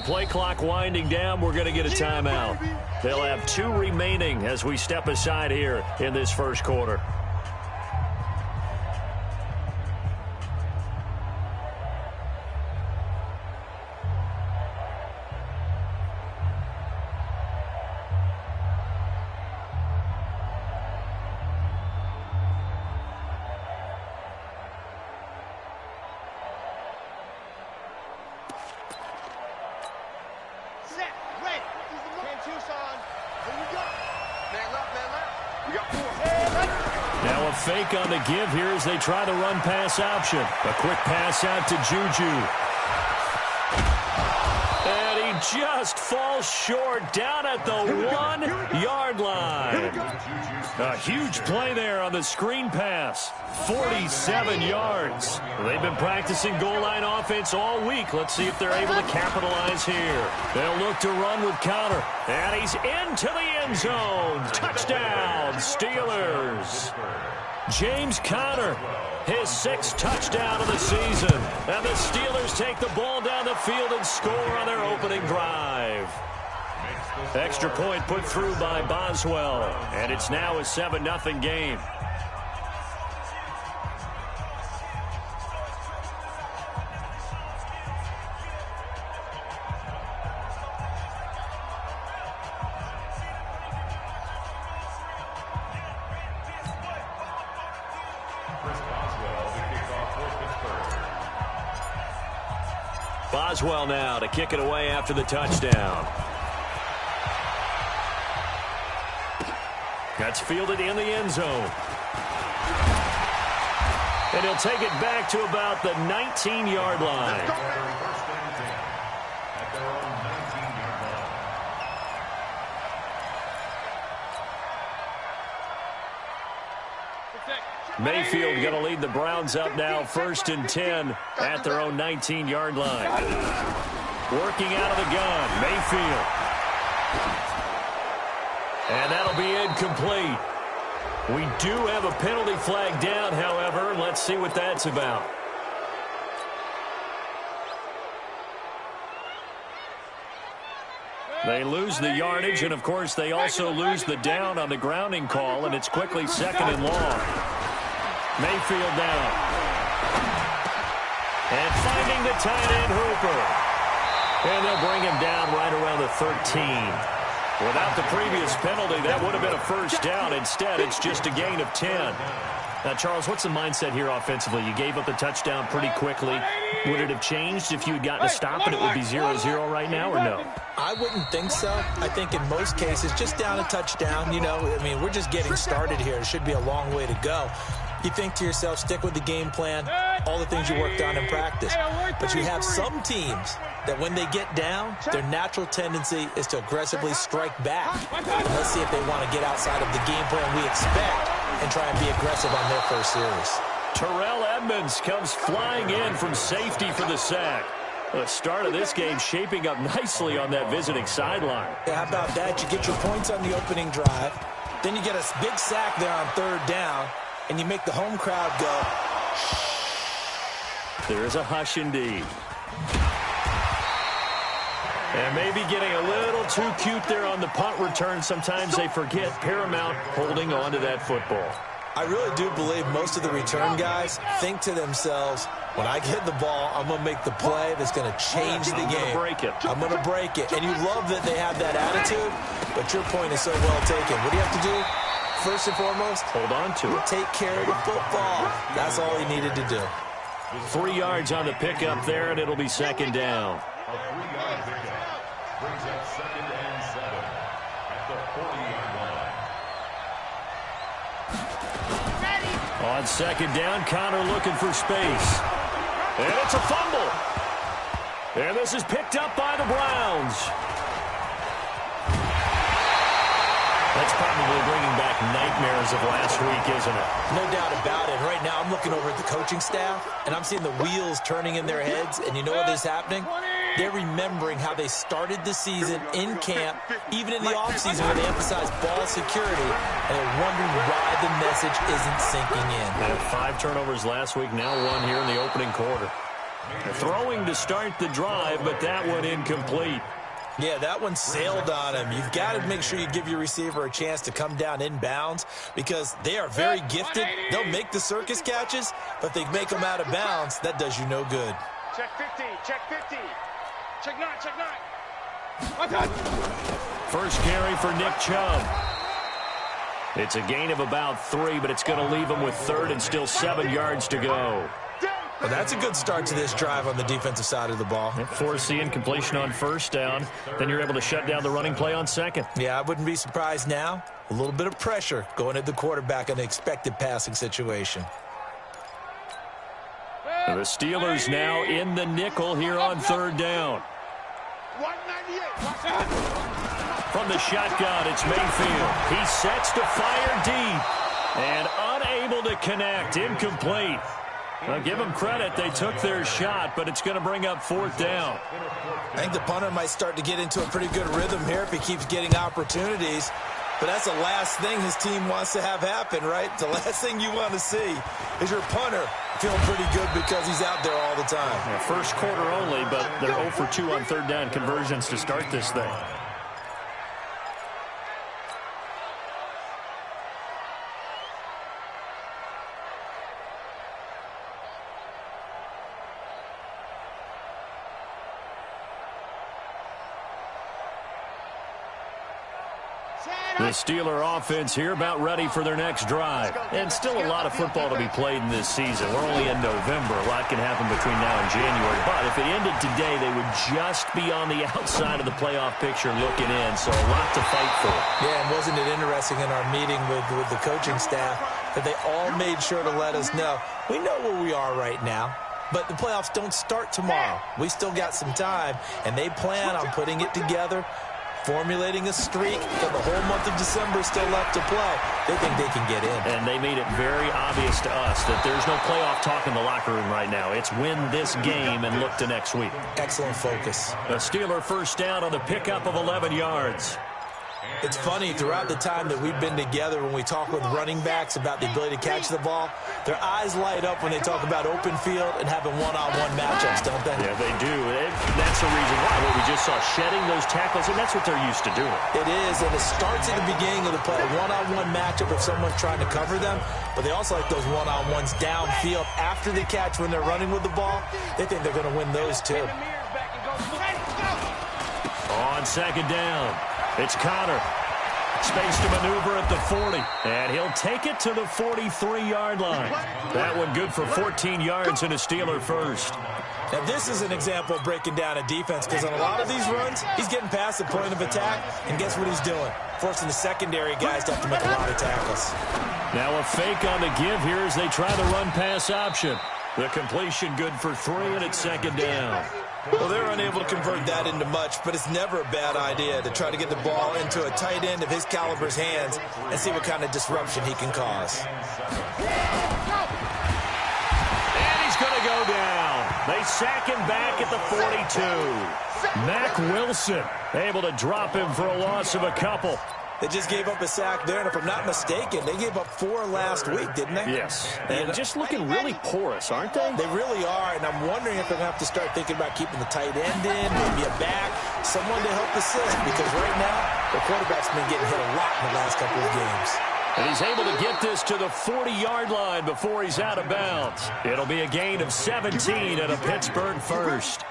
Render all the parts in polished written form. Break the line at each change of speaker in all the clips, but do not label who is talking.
play clock winding down, we're going to get a timeout. They'll have 2 remaining as we step aside here in this first quarter. Now a fake on the give here as they try the run-pass option. A quick pass out to Juju. And he just falls short down at the 1-yard line. A huge play there on the screen pass. 47 yards. They've been practicing goal line offense all week. Let's see if they're able to capitalize here. They'll look to run with Conner. And he's into the end zone. Touchdown, Steelers. James Conner, his 6th touchdown of the season. And the Steelers take the ball down the field and score on their opening drive. Extra point put through by Boswell. And it's now a 7-0 game. Boswell now to kick it away after the touchdown. That's fielded in the end zone. And he'll take it back to about the 19-yard line. Mayfield going to lead the Browns up now, 1st and 10 at their own 19-yard line. Working out of the gun, Mayfield. And that'll be incomplete. We do have a penalty flag down, however. Let's see what that's about. They lose the yardage, and, of course, they also lose the down on the grounding call, and it's quickly 2nd and long. Mayfield down. And finding the tight end, Hooper. And they'll bring him down right around the 13. Without the previous penalty, that would have been a first down. Instead, it's just a gain of 10. Now, Charles, what's the mindset here offensively? You gave up the touchdown pretty quickly. Would it have changed if you had gotten a stop and it would be 0-0 right now, or no?
I wouldn't think so. I think in most cases, just down a touchdown, you know, I mean, we're just getting started here. It should be a long way to go. You think to yourself, stick with the game plan, all the things you worked on in practice. But you have some teams that when they get down, their natural tendency is to aggressively strike back. And let's see if they want to get outside of the game plan we expect and try and be aggressive on their first series.
Terrell Edmunds comes flying in from safety for the sack. The start of this game shaping up nicely on that visiting sideline.
Yeah, how about that? You get your points on the opening drive. Then you get a big sack there on 3rd down. And you make the home crowd go.
There is a hush indeed. And maybe getting a little too cute there on the punt return. Sometimes they forget Paramount holding on to that football.
I really do believe most of the return guys think to themselves, when I get the ball, I'm going to make the play that's going to change the game. I'm going to break it. And you love that they have that attitude, but your point is so well taken. What do you have to do? First and foremost,
hold on to it.
Take care of the football. That's all he needed to do.
3 yards on the pickup there, and it'll be 2nd down.
A 3-yard pickup brings up 2nd and 7 at the 40-yard line.
On 2nd down, Conner looking for space. And it's a fumble. And this is picked up by the Browns. That's probably bringing back nightmares of last week, isn't it?
No doubt about it. Right now, I'm looking over at the coaching staff, and I'm seeing the wheels turning in their heads. And you know what is happening? They're remembering how they started the season in camp, even in the offseason where they emphasized ball security, and they're wondering why the message isn't sinking in.
They had 5 turnovers last week, now 1 here in the opening quarter. Throwing to start the drive, but that one incomplete.
Yeah, that one sailed on him. You've got to make sure you give your receiver a chance to come down inbounds because they are very gifted. They'll make the circus catches, but if they make them out of bounds, that does you no good.
Check 50, check 50. Check 9, check 9.
First carry for Nick Chubb. It's a gain of about 3, but it's going to leave him with third and still 7 yards to go.
Well, that's a good start to this drive on the defensive side of the ball.
Force the incompletion on first down. Then you're able to shut down the running play on second.
Yeah, I wouldn't be surprised now. A little bit of pressure going at the quarterback in an expected passing situation.
The Steelers now in the nickel here on third down.
198.
From the shotgun, it's Mayfield. He sets to fire deep and unable to connect. Incomplete. Well, give them credit. They took their shot, but it's going to bring up fourth down.
I think the punter might start to get into a pretty good rhythm here if he keeps getting opportunities. But that's the last thing his team wants to have happen, right? The last thing you want to see is your punter feeling pretty good because he's out there all the time.
Yeah, first quarter only, but they're 0 for 2 on third down conversions to start this thing. The Steeler offense here about ready for their next drive. And still a lot of football to be played in this season. We're only in November. A lot can happen between now and January. But if it ended today, they would just be on the outside of the playoff picture looking in. So a lot to fight for.
Yeah, and wasn't it interesting in our meeting with the coaching staff that they all made sure to let us know, we know where we are right now. But the playoffs don't start tomorrow. We still got some time, and they plan on putting it together, formulating a streak, and the whole month of December is still left to play. They think they can get in.
And they made it very obvious to us that there's no playoff talk in the locker room right now. It's win this game and look to next week.
Excellent focus.
A Steeler first down on the pickup of 11 yards.
It's funny, throughout the time that we've been together, when we talk with running backs about the ability to catch the ball, their eyes light up when they talk about open field and having one-on-one matchups, don't they?
Yeah, they do. That's the reason why. What we just saw, shedding those tackles, and that's what they're used to doing.
It is, and it starts at the beginning of the play, a one-on-one matchup if someone's trying to cover them, but they also like those one-on-ones downfield after the catch when they're running with the ball. They think they're going to win those too.
On second down, it's Connor. Space to maneuver at the 40, and he'll take it to the 43-yard line. That one good for 14 yards and a Steeler first.
Now, this is an example of breaking down a defense because on a lot of these runs, he's getting past the point of attack, and guess what he's doing? Forcing the secondary guys to have to make a lot of tackles.
Now a fake on the give here as they try the run-pass option. The completion good for 3, and it's second down.
Well, they're unable to convert that into much, but it's never a bad idea to try to get the ball into a tight end of his caliber's hands and see what kind of disruption he can cause.
And he's going to go down. They sack him back at the 42. Mack Wilson able to drop him for a loss of a couple.
They just gave up a sack there, and if I'm not mistaken, they gave up 4 last week, didn't they?
Yes. And just looking really porous, aren't they?
They really are, and I'm wondering if they're going to have to start thinking about keeping the tight end in, maybe a back, someone to help assist, because right now, the quarterback's been getting hit a lot in the last couple of games.
And he's able to get this to the 40-yard line before he's out of bounds. It'll be a gain of 17 and a Pittsburgh first.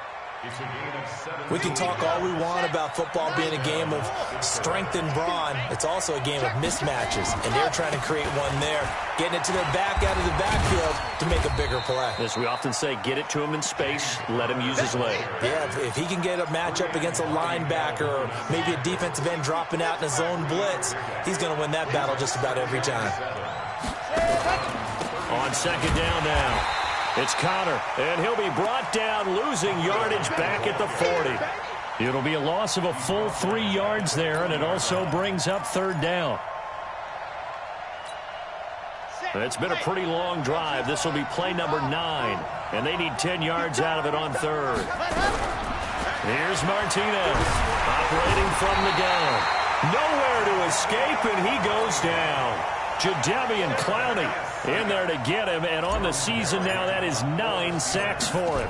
We can talk all we want about football being a game of strength and brawn. It's also a game of mismatches, and they're trying to create one there, getting it to their back out of the backfield to make a bigger play.
As we often say, get it to him in space, let him use his leg.
Yeah, if he can get a matchup against a linebacker or maybe a defensive end dropping out in a zone blitz, he's going to win that battle just about every time.
On second down now. It's Connor, and he'll be brought down, losing yardage back at the 40. It'll be a loss of a full 3 yards there, and it also brings up third down. It's been a pretty long drive. This will be play number 9, and they need 10 yards out of it on third. Here's Martinez, operating from the gun. Nowhere to escape, and he goes down. Jadeveon Clowney In there to get him, and on the season now, that is 9 sacks for him.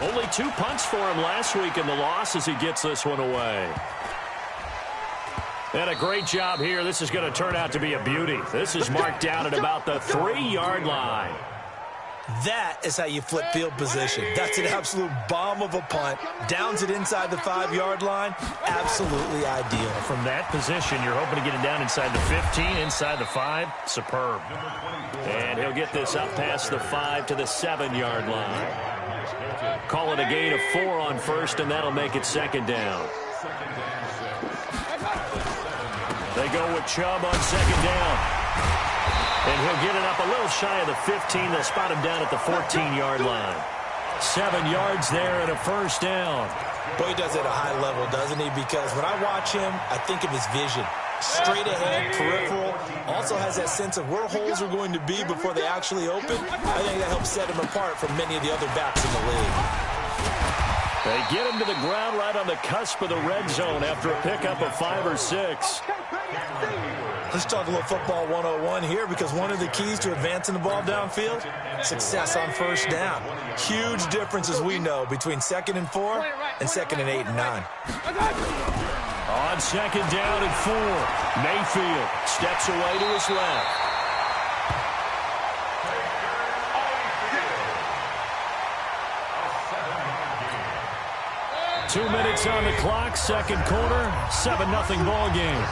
Only 2 punts for him last week in the loss as he gets this one away. And a great job here. This is going to turn out to be a beauty. This is marked down at about the 3-yard line.
That is how you flip field position. That's an absolute bomb of a punt. Downs it inside the 5-yard line. Absolutely ideal.
From that position, you're hoping to get it down inside the 15, inside the 5. Superb. And he'll get this up past the 5 to the 7-yard line. Call it a gain of 4 on first, and that'll make it 2nd down. They go with Chubb on 2nd down. And he'll get it up a little shy of the 15. They'll spot him down at the 14-yard line. 7 yards there and a 1st down.
Boy, he does it at a high level, doesn't he? Because when I watch him, I think of his vision. Straight ahead, peripheral. Also has that sense of where holes are going to be before they actually open. I think that helps set him apart from many of the other backs in the league.
They get him to the ground right on the cusp of the red zone after a pickup of 5 or 6.
Let's talk a little football 101 here, because one of the keys to advancing the ball downfield, success on 1st down. Huge difference, as we know, between 2nd and 4 and 2nd and 8 and 9.
On 2nd down and 4, Mayfield steps away to his left. Two minutes on the clock, 2nd quarter, 7-0 ball game.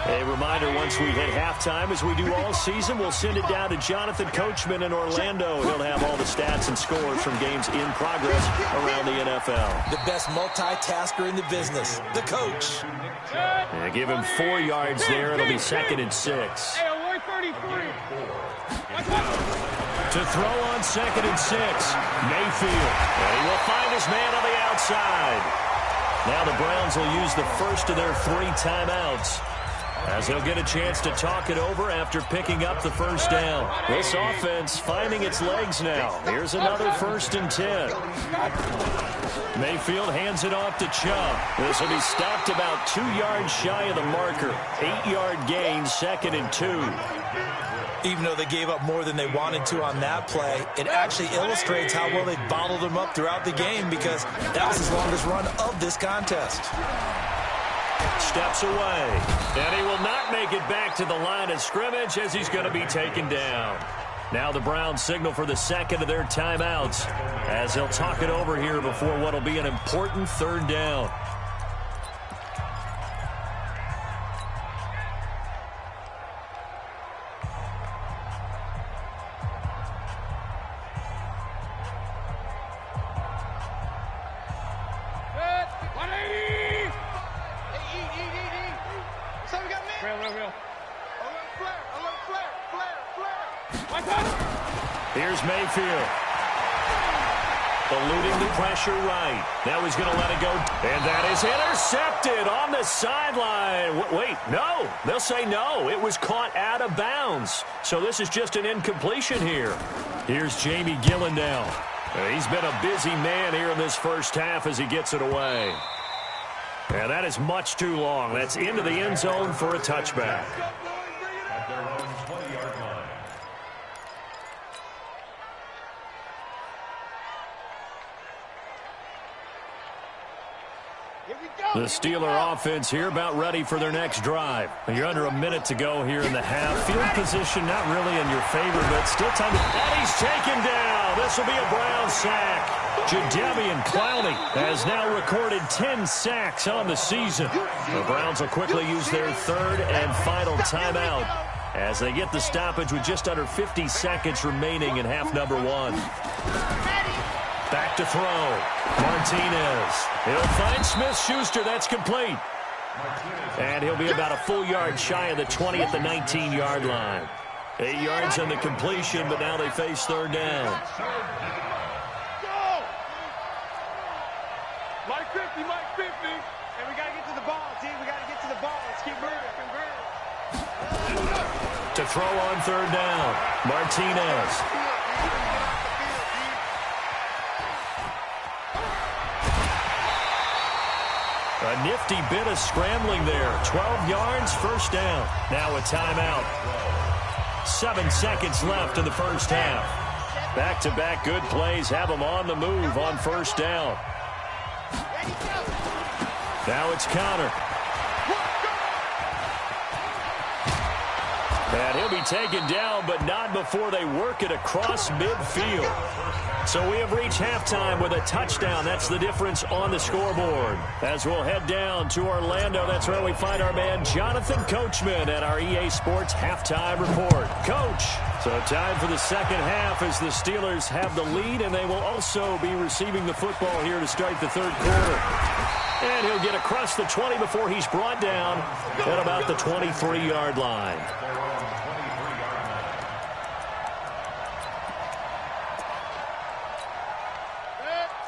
A reminder, once we hit halftime, as we do all season, we'll send it down to Jonathan Coachman in Orlando. He'll have all the stats and scores from games in progress around the NFL.
The best multitasker in the business, the coach.
Yeah, give him 4 yards there. It'll be 2nd and 6. To throw on 2nd and 6, Mayfield. And he will find his man on the outside. Now the Browns will use the first of their 3 timeouts, as he'll get a chance to talk it over after picking up the 1st down. This offense finding its legs now. Here's another 1st and 10. Mayfield hands it off to Chubb. This will be stopped about 2 yards shy of the marker. 8-yard gain, 2nd and 2.
Even though they gave up more than they wanted to on that play, it actually illustrates how well they bottled him up throughout the game, because that was his longest run of this contest.
Steps away, and he will not make it back to the line of scrimmage as he's going to be taken down. Now the Browns signal for the 2nd of their timeouts, as he'll talk it over here before what will be an important 3rd down. Here's Mayfield. Eluding the pressure right. Now he's going to let it go. And that is intercepted on the sideline. Wait, no. They'll say no. It was caught out of bounds. So this is just an incompletion here. Here's Jamie Gillen now. He's been a busy man here in this 1st half as he gets it away. And that is much too long. That's into the end zone for a touchback.
At their own 20-yard line.
The Steeler offense here about ready for their next drive. You're under a minute to go here in the half. Field position not really in your favor, but still time to... And he's taken down. This will be a Brown sack. Jadeveon Clowney has now recorded 10 sacks on the season. The Browns will quickly use their 3rd and final timeout as they get the stoppage with just under 50 seconds remaining in half number 1. Back to throw. Martinez. He'll find Smith-Schuster. That's complete. And he'll be about a full yard shy of the 20 at the 19-yard line. 8 yards on the completion, but now they face 3rd down.
Mike 50, Mike 50. And we got to get to the ball, team. We got to get to the ball. Let's keep moving.
To throw on 3rd down. Martinez. A nifty bit of scrambling there. 12 yards, first down. Now a timeout. 7 seconds left in the first half. Back-to-back good plays have them on the move on first down. Now it's Conner. And he'll be taken down, but not before they work it across midfield. So we have reached halftime with a touchdown. That's the difference on the scoreboard. As we'll head down to Orlando, that's where we find our man Jonathan Coachman at our EA Sports Halftime Report. Coach, so time for the second half as the Steelers have the lead, and they will also be receiving the football here to start the third quarter. And he'll get across the 20 before he's brought down at about the 23-yard line.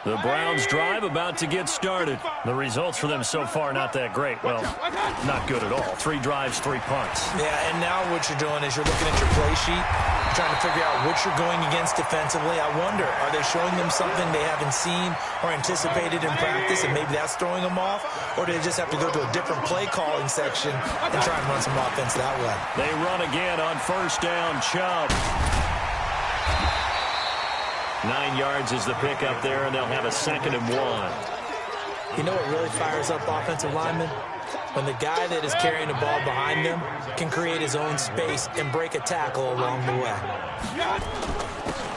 The Browns drive about to get started. The results for them so far not that great. Well, not good at all. 3 drives, 3 punts.
Yeah, and now what you're doing is you're looking at your play sheet, trying to figure out what you're going against defensively. I wonder, are they showing them something they haven't seen or anticipated in practice, and maybe that's throwing them off? Or do they just have to go to a different play calling section and try and run some offense that way?
They run again on first down. Chubb. 9 yards is the pickup there, and they'll have a 2nd and 1.
You know what really fires up offensive linemen? When the guy that is carrying the ball behind them can create his own space and break a tackle along the way.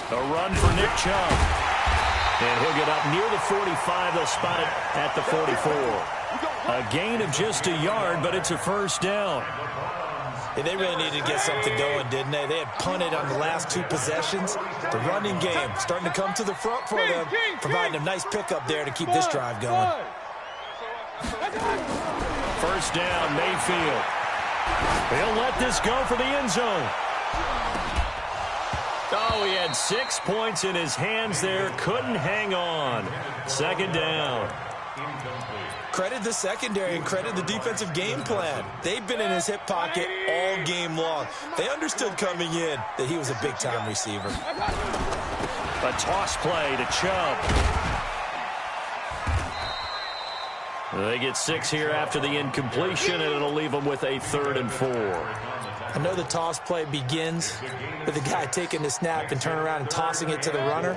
A run for Nick Chubb. And he'll get up near the 45. They'll spot it at the 44. A gain of just a yard, but it's a first down.
Yeah, they really needed to get something going, didn't they? They had punted on the last 2 possessions. The running game starting to come to the front for them, providing a nice pickup there to keep this drive going.
First down, Mayfield. He'll let this go for the end zone. Oh, he had 6 points in his hands there. Couldn't hang on. 2nd down.
Credit the secondary and credit the defensive game plan. They've been in his hip pocket all game long. They understood coming in that he was a big-time receiver.
A toss play to Chubb. They get 6 here after the incompletion, and it'll leave them with a 3rd and 4.
I know the toss play begins with the guy taking the snap and turning around and tossing it to the runner.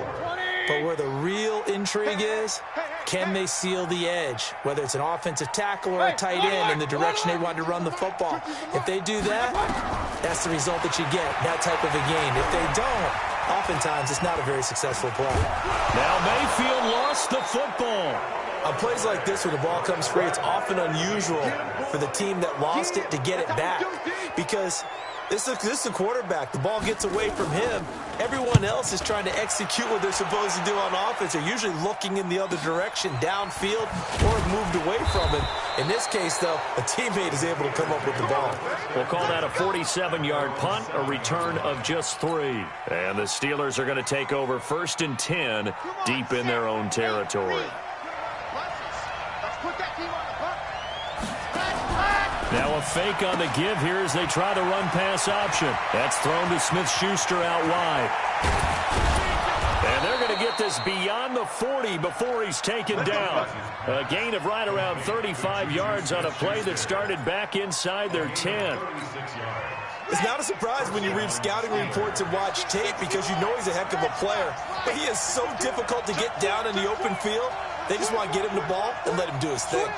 But where the real intrigue is, can they seal the edge, whether it's an offensive tackle or a tight end in the direction they want to run the football? If they do that, that's the result that you get, that type of a game. If they don't, oftentimes it's not a very successful play.
Now Mayfield lost the football.
On plays like this, when the ball comes free, it's often unusual for the team that lost it to get it back, because this is the quarterback. The ball gets away from him. Everyone else is trying to execute what they're supposed to do on offense. They're usually looking in the other direction, downfield, or have moved away from him. In this case, though, a teammate is able to come up with the ball.
We'll call that a 47-yard punt, a return of just 3. And the Steelers are going to take over 1st and 10 deep in their own territory. Now a fake on the give here as they try to run pass option. That's thrown to Smith-Schuster out wide. And they're going to get this beyond the 40 before he's taken down. A gain of right around 35 yards on a play that started back inside their 10.
It's not a surprise when you read scouting reports and watch tape, because you know he's a heck of a player. But he is so difficult to get down in the open field. They just want to get him the ball and let him do his thing.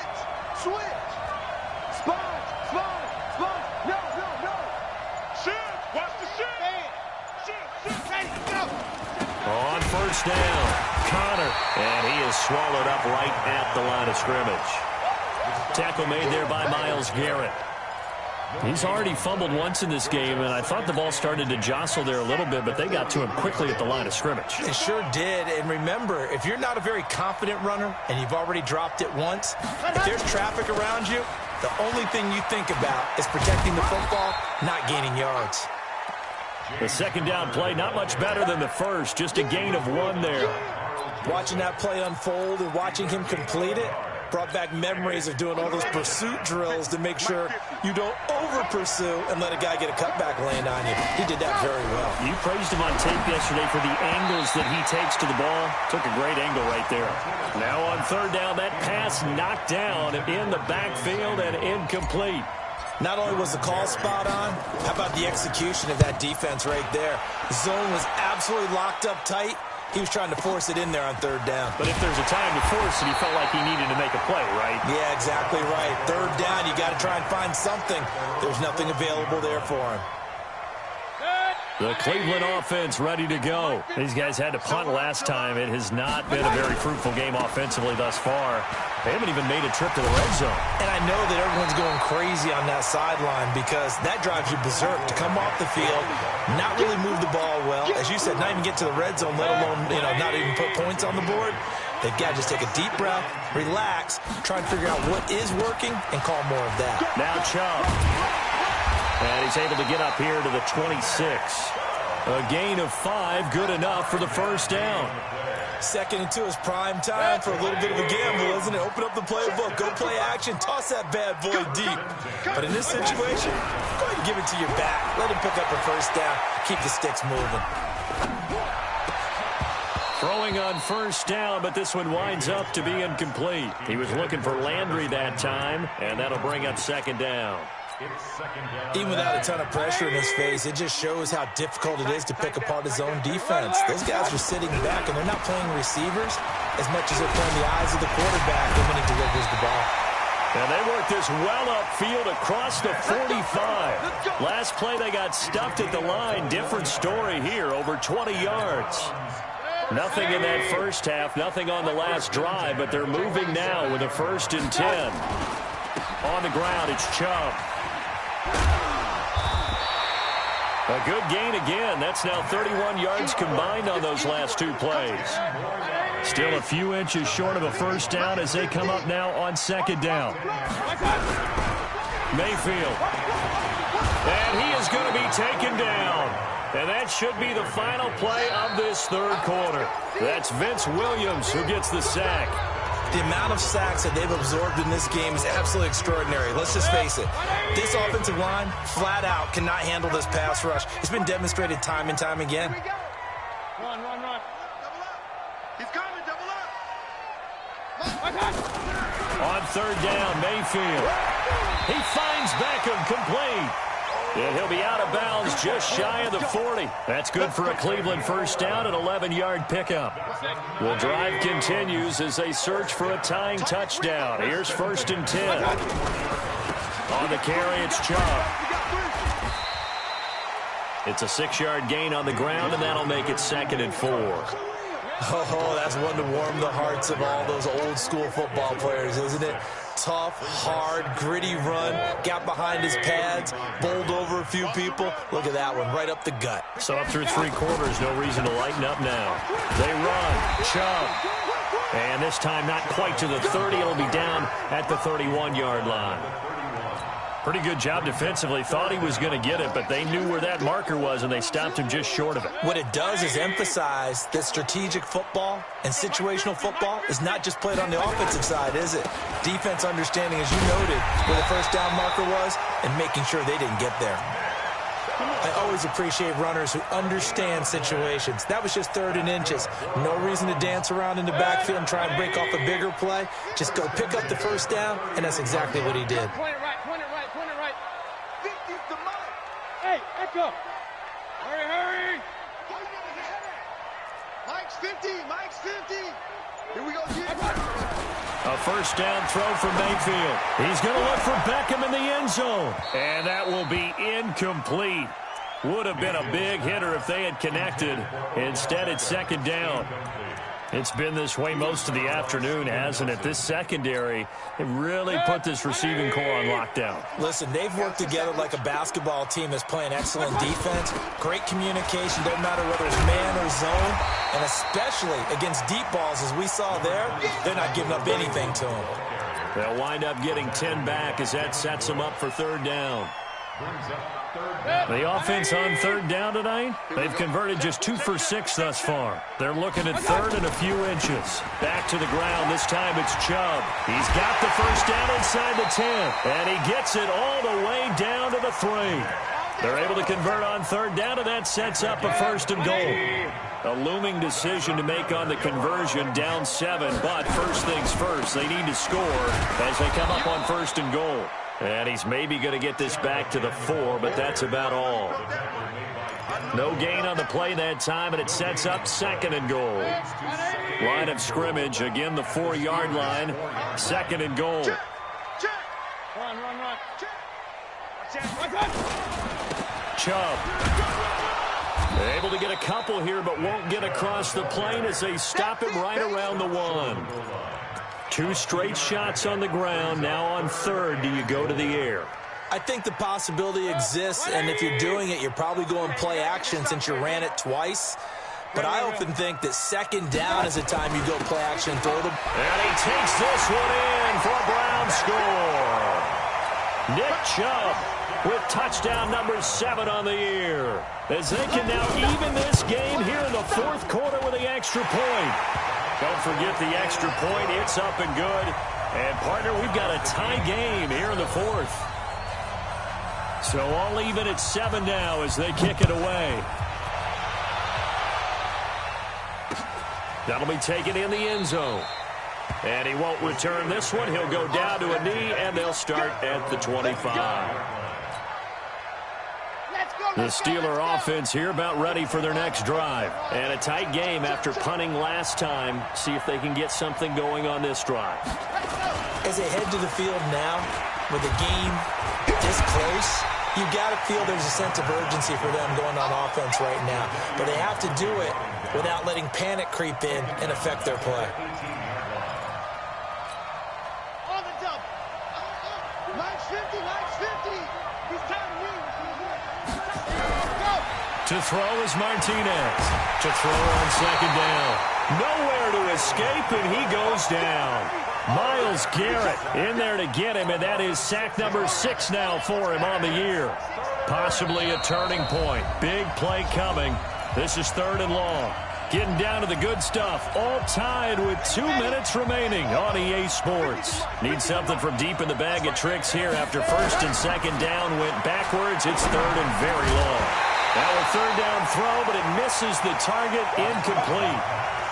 On first down, Conner, and he is swallowed up right at the line of scrimmage. Tackle made there by Myles Garrett. He's already fumbled once in this game, and I thought the ball started to jostle there a little bit, but they got to him quickly at the line of scrimmage.
They sure did, and remember, if you're not a very confident runner and you've already dropped it once, if there's traffic around you, the only thing you think about is protecting the football, not gaining yards.
The 2nd down play, not much better than the first, just a gain of 1 there.
Watching that play unfold and watching him complete it, Brought back memories of doing all those pursuit drills to make sure you don't over-pursue and let a guy get a cutback land on you. He did that very well.
You praised him on tape yesterday for the angles that he takes to the ball. Took a great angle right there. Now on third down, that pass knocked down in the backfield and incomplete.
Not only was the call spot on, how about the execution of that defense right there? The zone was absolutely locked up tight. He was trying to force it in there on third down.
But if there's a time to force it, he felt like he needed to make a play, right?
Yeah, exactly right. Third down, you got to try and find something. There's nothing available there for him.
The Cleveland offense ready to go. These guys had to punt last time. It has not been a very fruitful game offensively thus far. They haven't even made a trip to the red zone. And I know that everyone's going crazy on that sideline because that drives you berserk to come off the field, not really move the ball well. As you said, not even get to the red zone, let alone, not even put points on the board. They've got to just take a deep breath, relax, try and figure out what is working, and call more of that. Now Chubb. And he's able to get up here to the 26. A gain of 5, good enough for the first down. 2nd and 2 is prime time for a little bit of a gamble, isn't it? Open up the playbook, go play action, toss that bad boy deep. But in this situation, go ahead and give it to your back. Let him pick up a first down, keep the sticks moving. Throwing on first down, but this one winds up to be incomplete. He was looking for Landry that time, and that'll bring up 2nd down. Even without a ton of pressure in his face, it just shows how difficult it is to pick apart his own defense. Those guys are sitting back, and they're not playing receivers as much as they're playing the eyes of the quarterback when he delivers the ball. And they work this well upfield across the 45. Last play, they got stuffed at the line. Different story here, over 20 yards. Nothing in that first half, nothing on the last drive, but they're moving now with a 1st and 10. On the ground, it's Chubb. A good gain again. That's now 31 yards combined on those last 2 plays. Still a few inches short of a first down as they come up now on 2nd down. Mayfield. And he is going to be taken down. And that should be the final play of this 3rd quarter. That's Vince Williams who gets the sack. The amount of sacks that they've absorbed in this game is absolutely extraordinary. Let's just face it. This offensive line, flat out, cannot handle this pass rush. It's been demonstrated time and time again.
Run. Double up. He's coming, double up.
On 3rd down, Mayfield. He finds Beckham complete. And he'll be out of bounds just shy of the 40. That's good for a Cleveland first down, an 11-yard pickup. The drive continues as they search for a tying touchdown. Here's 1st and 10. On the carry, it's Chubb. It's a 6-yard gain on the ground, and that'll make it 2nd and 4. Oh, that's one to warm the hearts of all those old-school football players, isn't it? Tough, hard, gritty run, got behind his pads, bowled over a few people. Look at that one, right up the gut. So up through 3 quarters, no reason to lighten up now. They run, Chubb. And this time not quite to the 30. It'll be down at the 31-yard line. Pretty good job defensively. Thought he was going to get it, but they knew where that marker was, and they stopped him just short of it. What it does is emphasize that strategic football and situational football is not just played on the offensive side, is it? Defense understanding, as you noted, where the first down marker was and making sure they didn't get there. I always appreciate runners who understand situations. That was just 3rd and inches. No reason to dance around in the backfield and try and break off a bigger play. Just go pick up the first down, and that's exactly what he did.
Point it right. Hey, echo. Hurry. Mike's 50. Here we go,
A first down throw from Mayfield. He's going to look for Beckham in the end zone. And that will be incomplete. Would have been a big hitter if they had connected. Instead, it's 2nd down. It's been this way most of the afternoon, hasn't it? This secondary, it really put this receiving core on lockdown. Listen, they've worked together like a basketball team that's playing excellent defense. Great communication, don't matter whether it's man or zone. And especially against deep balls, as we saw there, they're not giving up anything to them. They'll wind up getting 10 back as that sets them up for 3rd down. The offense on third down tonight, they've converted just 2 for 6 thus far. They're looking at third and a few inches. Back to the ground. This time it's Chubb. He's got the first down inside the 10, and he gets it all the way down to the 3. They're able to convert on third down, and that sets up a first and goal. A looming decision to make on the conversion, down 7, but first things first, they need to score as they come up on first and goal. And he's maybe going to get this back to the 4, but that's about all. No gain on the play that time, and it sets up second and goal. Line of scrimmage, again the 4-yard line, second and goal.
Run.
Chubb. Able to get a couple here, but won't get across the plane as they stop him right around the 1. 2 straight shots on the ground. Now on third, do you go to the air?
I think the possibility exists, and if you're doing it, you're probably going play action since you ran it twice. But I often think that second down is the time you go play action and throw them.
And he takes this one in for a Brown score. Nick Chubb with touchdown number 7 on the year, as they can now even this game here in the fourth quarter with the extra point. Don't forget the extra point. It's up and good. And, partner, we've got a tie game here in the fourth. So all even at 7 now as they kick it away. That'll be taken in the end zone. And he won't return this one. He'll go down to a knee, and they'll start at the 25. The Steeler offense here about ready for their next drive. And a tight game after punting last time. See if they can get something going on this drive.
As they head to the field now, with the game this close, you've got to feel there's a sense of urgency for them going on offense right now. But they have to do it without letting panic creep in and affect their play.
On the double. Nice 50. He's time to win.
To throw is Martinez. To throw on second down. Nowhere to escape, and he goes down. Myles Garrett in there to get him, and that is sack number 6 now for him on the year. Possibly a turning point. Big play coming. This is third and long. Getting down to the good stuff. All tied with 2 minutes remaining on EA Sports. Need something from deep in the bag of tricks here after first and second down went backwards. It's third and very long. Now a third down throw, but it misses the target, incomplete.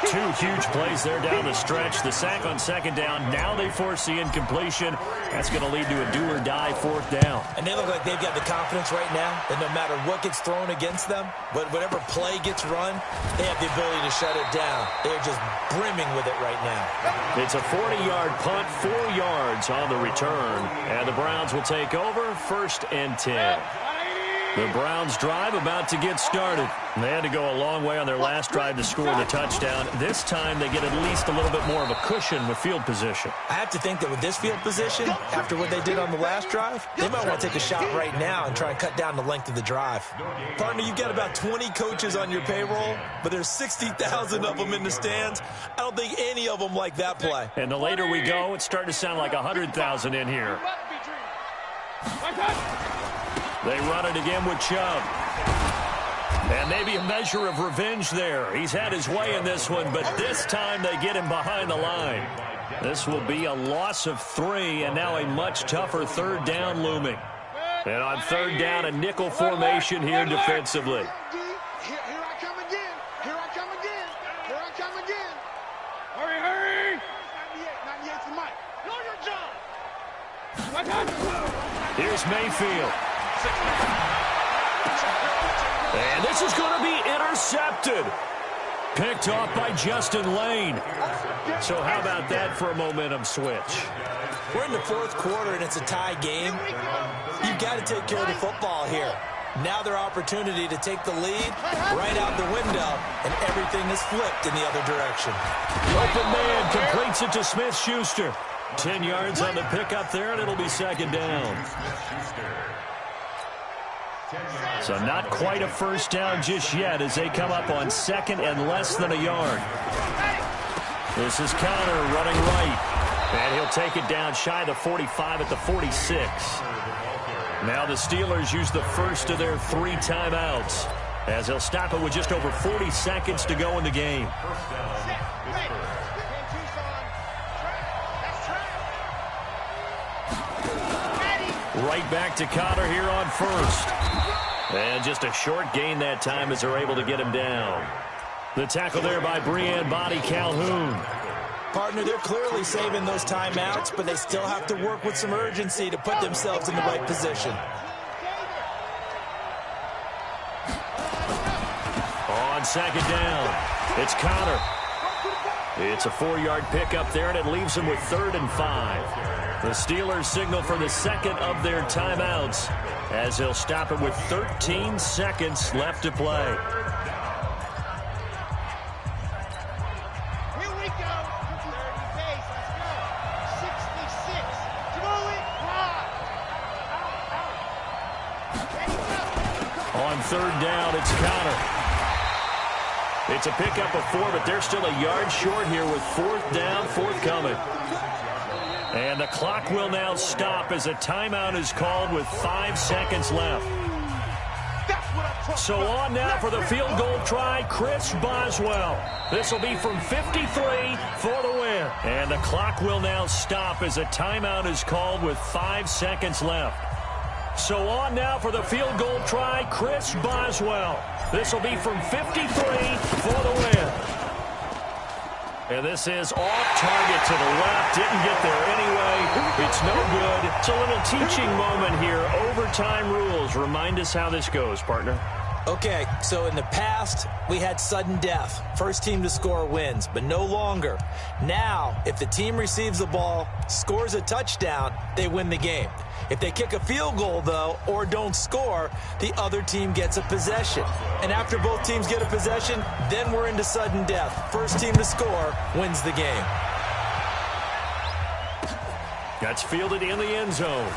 2 huge plays there down the stretch. The sack on second down. Now they force the incompletion. That's going to lead to a do-or-die fourth down.
And they look like they've got the confidence right now that no matter what gets thrown against them, but whatever play gets run, they have the ability to shut it down. They're just brimming with it right now.
It's a 40-yard punt, 4 yards on the return. And the Browns will take over, 1st and 10. The Browns drive about to get started. They had to go a long way on their last drive to score the touchdown. This time they get at least a little bit more of a cushion with field position.
I have to think that with this field position, after what they did on the last drive, they might want to take a shot right now and try and cut down the length of the drive. Partner, you've got about 20 coaches on your payroll, but there's 60,000 of them in the stands. I don't think any of them like that play.
And the later we go, it's starting to sound like 100,000 in here. They run it again with Chubb. And maybe a measure of revenge there. He's had his way in this one, but this time they get him behind the line. This will be a loss of 3, and now a much tougher third down looming. And on third down, a nickel formation here defensively.
Here I come again. Hurry. 98's the mic. Know your job.
Here's Mayfield. And this is going to be intercepted. Picked off by Justin Lane. So how about that for a momentum switch?
We're in the fourth quarter, and it's a tie game. You've got to take care of the football here. Now their opportunity to take the lead right out the window, and everything is flipped in the other direction.
Open man completes it to Smith-Schuster. 10 yards on the pickup there, and it'll be second down. So not quite a first down just yet as they come up on second and less than a yard. This is Conner running right. And he'll take it down shy of the 45 at the 46. Now the Steelers use the first of their 3 timeouts, as they'll stop it with just over 40 seconds to go in the game. Right back to Conner here on first. And just a short gain that time as they're able to get him down. The tackle there by Breon Body Calhoun.
Partner, they're clearly saving those timeouts, but they still have to work with some urgency to put themselves in the right position.
On second down, it's Conner. It's a 4-yard pickup there, and it leaves him with 3rd and 5. The Steelers signal for the second of their timeouts, as they'll stop it with 13 seconds left to play. On 3rd down, it's Conner. It's a pickup of 4, but they're still a yard short here with 4th down, forthcoming. And the clock will now stop as a timeout is called with 5 seconds left. So on now for the field goal try, Chris Boswell. This will be from 53 for the win. And the clock will now stop as a timeout is called with 5 seconds left. So on now for the field goal try, Chris Boswell. This will be from 53 for the win. And this is off target to the left. Didn't get there anyway. It's no good. It's a little teaching moment here. Overtime rules. Remind us how this goes, partner.
Okay, so in the past, we had sudden death. First team to score wins, but no longer. Now, if the team receives the ball, scores a touchdown, they win the game. If they kick a field goal, though, or don't score, the other team gets a possession. And after both teams get a possession, then we're into sudden death. First team to score wins the game.
That's fielded in the end zone.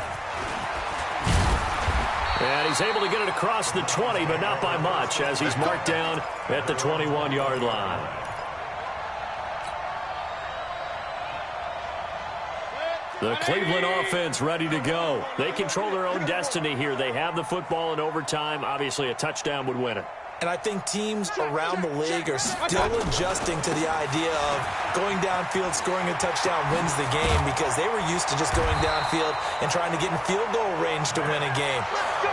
And he's able to get it across the 20, but not by much, as he's marked down at the 21-yard line. The Cleveland offense ready to go. They control their own destiny here. They have the football in overtime. Obviously, a touchdown would win it.
And I think teams around the league are still adjusting to the idea of going downfield, scoring a touchdown wins the game, because they were used to just going downfield and trying to get in field goal range to win a game.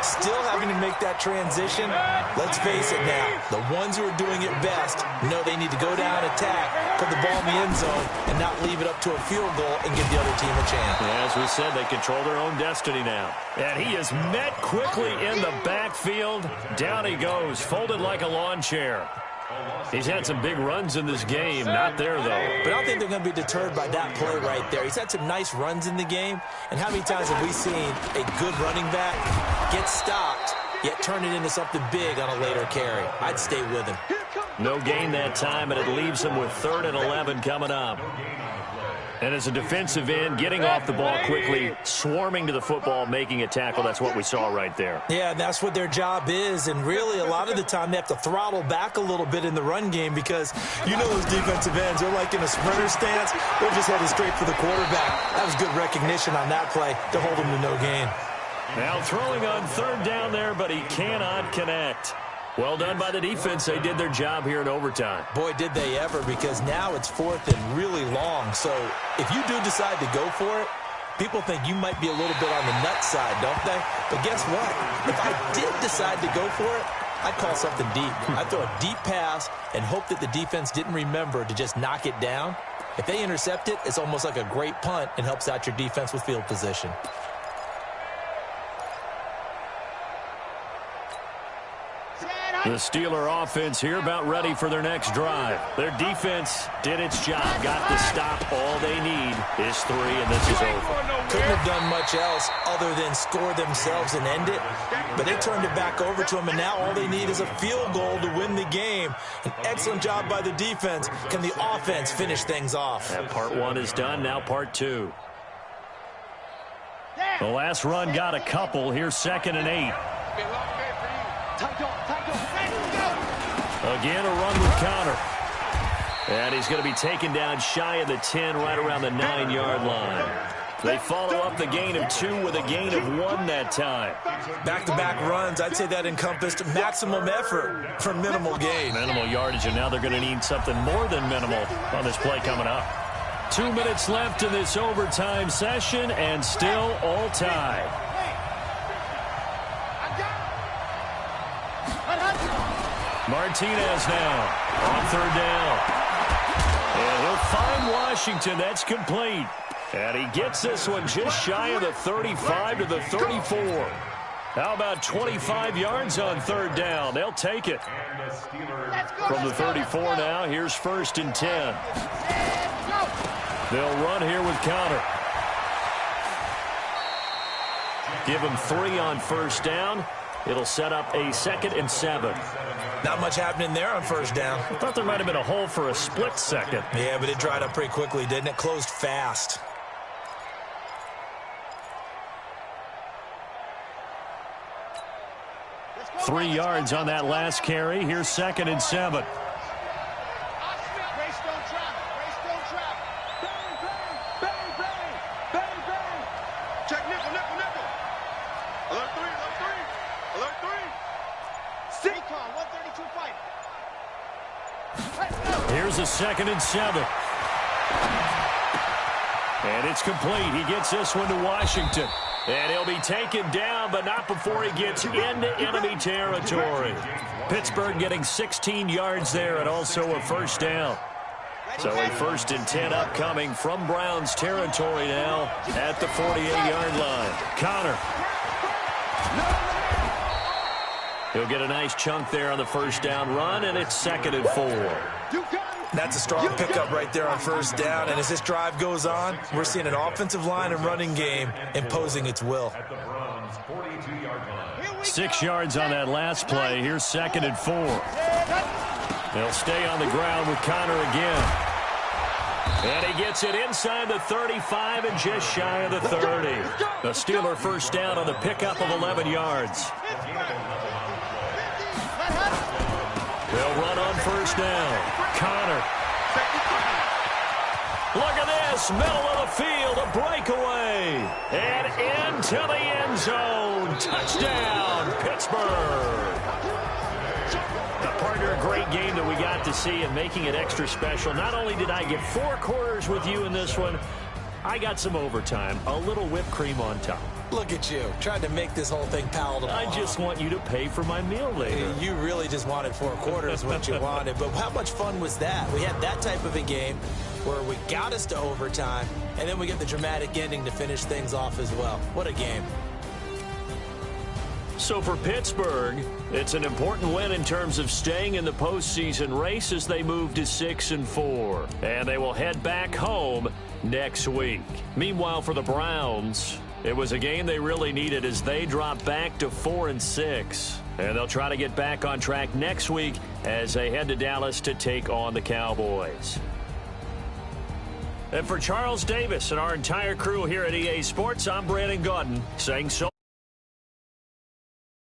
Still having to make that transition. Let's face it now, the ones who are doing it best know they need to go down, attack, put the ball in the end zone, and not leave it up to a field goal and give the other team a chance.
As we said, they control their own destiny now. And he is met quickly in the backfield. Down he goes, folded like a lawn chair. He's had some big runs in this game. Not there, though.
But I don't think they're going to be deterred by that play right there. He's had some nice runs in the game. And how many times have we seen a good running back get stopped, yet turn it into something big on a later carry? I'd stay with him.
No gain that time, and it leaves him with 3rd and 11 coming up. And as a defensive end, getting off the ball quickly, swarming to the football, making a tackle, that's what we saw right there.
Yeah, that's what their job is. And really, a lot of the time, they have to throttle back a little bit in the run game, because you know those defensive ends, they're like in a sprinter stance. They're just headed straight for the quarterback. That was good recognition on that play to hold him to no gain.
Now throwing on 3rd down there, but he cannot connect. Well done by the defense. They did their job here in overtime.
Boy, did they ever, because now it's 4th and really long. So if you do decide to go for it, people think you might be a little bit on the nut side, don't they? But guess what? If I did decide to go for it, I'd call something deep. I'd throw a deep pass and hope that the defense didn't remember to just knock it down. If they intercept it, it's almost like a great punt and helps out your defense with field position.
The Steeler offense here about ready for their next drive. Their defense did its job, got the stop. All they need is 3, and this is over.
Couldn't have done much else other than score themselves and end it. But they turned it back over to them, and now all they need is a field goal to win the game. An excellent job by the defense. Can the offense finish things off?
And part 1 is done, now part 2. The last run got a couple. Here's 2nd and 8. Again, a run with Conner. And he's going to be taken down shy of the 10, right around the 9-yard line. They follow up the gain of 2 with a gain of 1 that time.
Back-to-back runs, I'd say that encompassed maximum effort for minimal gain.
Minimal yardage, and now they're going to need something more than minimal on this play coming up. 2 minutes left in this overtime session, and still all tied. Martinez now on 3rd down. And he'll find Washington. That's complete. And he gets this one just shy of the 35 to the 34. How about 25 yards on 3rd down? They'll take it. From the 34 now, here's 1st and 10. They'll run here with Conner. Give him 3 on 1st down. It'll set up a 2nd and 7.
Not much happening there on 1st down.
I thought there might have been a hole for a split second.
Yeah, but it dried up pretty quickly, didn't it? Closed fast.
Go, 3 yards on that last carry. Here's 2nd and 7.
Check nickel, nickel, nickel. Alert 3, alert 3. Alert 3. Recon, 132 fight.
Here's a 2nd and 7. And it's complete. He gets this one to Washington. And he'll be taken down, but not before he gets into enemy territory. Pittsburgh getting 16 yards there and also a 1st down. So a 1st and 10 upcoming from Browns territory now at the 48-yard line. Conner. He'll get a nice chunk there on the 1st down run, and it's 2nd and 4.
That's a strong pickup right there on 1st down, and as this drive goes on, we're seeing an offensive line and running game imposing its will.
6 yards on that last play. Here's 2nd and 4. They'll stay on the ground with Conner again. And he gets it inside the 35 and just shy of the 30. The Steeler 1st down on the pickup of 11 yards. They'll run on 1st down. Conner. Look at this, middle of the field, a breakaway. And into the end zone. Touchdown, Pittsburgh. Partner, a great game that we got to see and making it extra special. Not only did I get 4 quarters with you in this one, I got some overtime, a little whipped cream on top.
Look at you, trying to make this whole thing palatable.
I just want you to pay for my meal later.
You really just wanted 4 quarters what you wanted, but how much fun was that? We had that type of a game where we got us to overtime, and then we get the dramatic ending to finish things off as well. What a game.
So for Pittsburgh, it's an important win in terms of staying in the postseason race as they move to 6 and 4. And they will head back home next week. Meanwhile, for the Browns, it was a game they really needed as they drop back to 4 and 6. And they'll try to get back on track next week as they head to Dallas to take on the Cowboys. And for Charles Davis and our entire crew here at EA Sports, I'm Brandon Gaudin saying so.